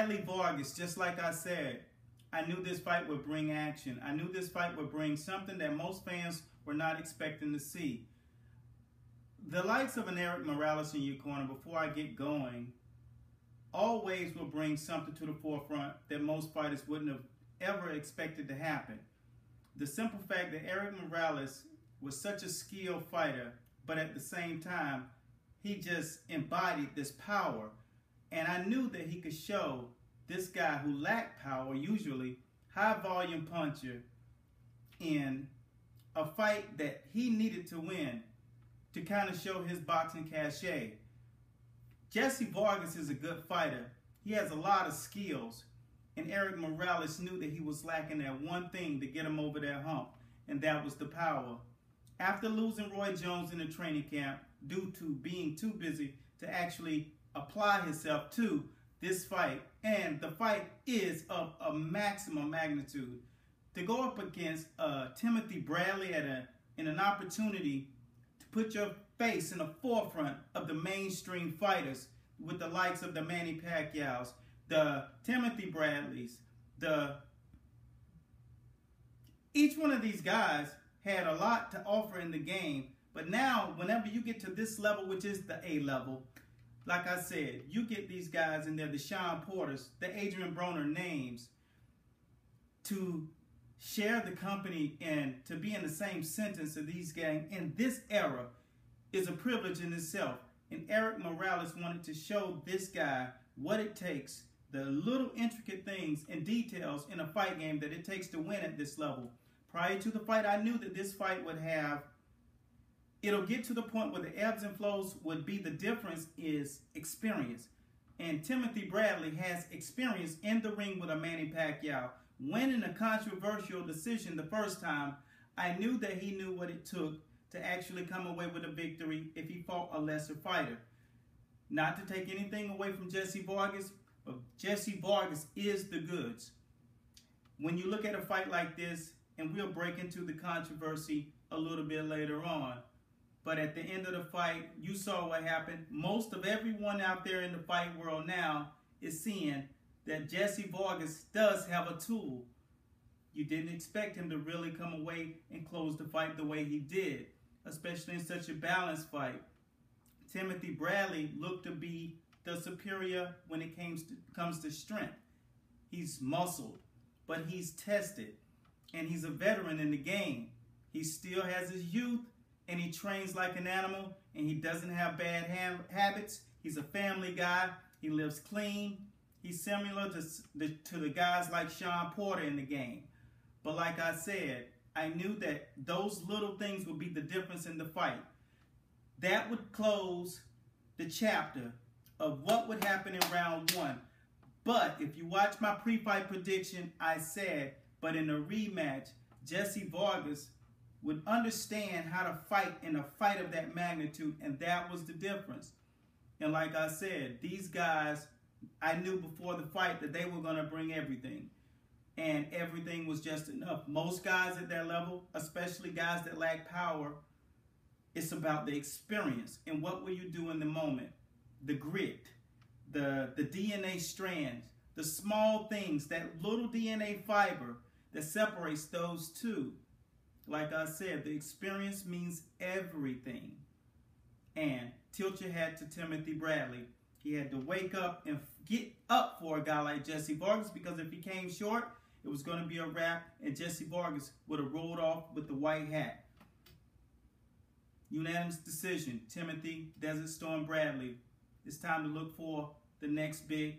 Bradley Vargas, just like I said, I knew this fight would bring action. I knew this fight would bring something that most fans were not expecting to see. The likes of an Erik Morales in your corner, before I get going, always will bring something to the forefront that most fighters wouldn't have ever expected to happen. The simple fact that Erik Morales was such a skilled fighter, but at the same time, he just embodied this power. And I knew that he could show this guy who lacked power, usually high volume puncher, in a fight that he needed to win to kind of show his boxing cachet. Jesse Vargas is a good fighter. He has a lot of skills. And Erik Morales knew that he was lacking that one thing to get him over that hump, and that was the power. After losing Roy Jones in the training camp due to being too busy to actually apply himself to this fight, and the fight is of a maximum magnitude, to go up against Timothy Bradley in an opportunity to put your face in the forefront of the mainstream fighters with the likes of the Manny Pacquiao's, the Timothy Bradleys, each one of these guys had a lot to offer in the game. But now, whenever you get to this level, which is the A level, like I said, you get these guys in there, the Sean Porters, the Adrian Broner names, to share the company and to be in the same sentence of these guys in this era is a privilege in itself. And Erik Morales wanted to show this guy what it takes, the little intricate things and details in a fight game that it takes to win at this level. Prior to the fight, I knew that this fight would have, it'll get to the point where the ebbs and flows would be, the difference is experience. And Timothy Bradley has experience in the ring with a Manny Pacquiao. Winning a controversial decision the first time, I knew that he knew what it took to actually come away with a victory if he fought a lesser fighter. Not to take anything away from Jesse Vargas, but Jesse Vargas is the goods. When you look at a fight like this, and we'll break into the controversy a little bit later on, but at the end of the fight, you saw what happened. Most of everyone out there in the fight world now is seeing that Jesse Vargas does have a tool. You didn't expect him to really come away and close the fight the way he did, especially in such a balanced fight. Timothy Bradley looked to be the superior when it comes to strength. He's muscled, but he's tested, and he's a veteran in the game. He still has his youth, and he trains like an animal, and he doesn't have bad habits. He's a family guy. He lives clean. He's similar to the guys like Sean Porter in the game. But like I said, I knew that those little things would be the difference in the fight. That would close the chapter of what would happen in round one. But if you watch my pre-fight prediction, I said, but in a rematch, Jesse Vargas would understand how to fight in a fight of that magnitude, and that was the difference. And like I said, these guys, I knew before the fight that they were going to bring everything. And everything was just enough. Most guys at that level, especially guys that lack power, it's about the experience and what will you do in the moment. The grit, the DNA strands, the small things, that little DNA fiber that separates those two. Like I said, the experience means everything. And tilt your hat to Timothy Bradley. He had to wake up and get up for a guy like Jesse Vargas, because if he came short, it was going to be a wrap, and Jesse Vargas would have rolled off with the white hat. Unanimous decision, Timothy Desert Storm Bradley. It's time to look for the next big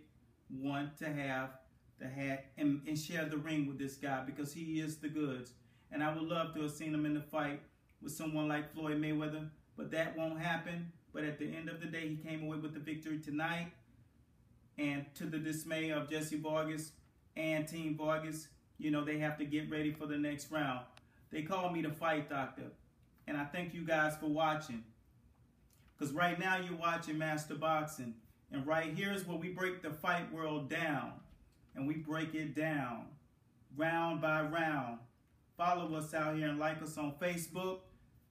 one to have the hat and share the ring with this guy, because he is the goods. And I would love to have seen him in the fight with someone like Floyd Mayweather, but that won't happen. But at the end of the day, he came away with the victory tonight. And to the dismay of Jesse Vargas and Team Vargas, you know, they have to get ready for the next round. They call me the Fight Doctor. And I thank you guys for watching. Because right now you're watching Master Boxing. And right here is where we break the fight world down. And we break it down round by round. Follow us out here and like us on Facebook.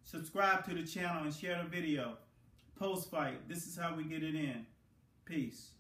Subscribe to the channel and share the video. Post-fight, this is how we get it in. Peace.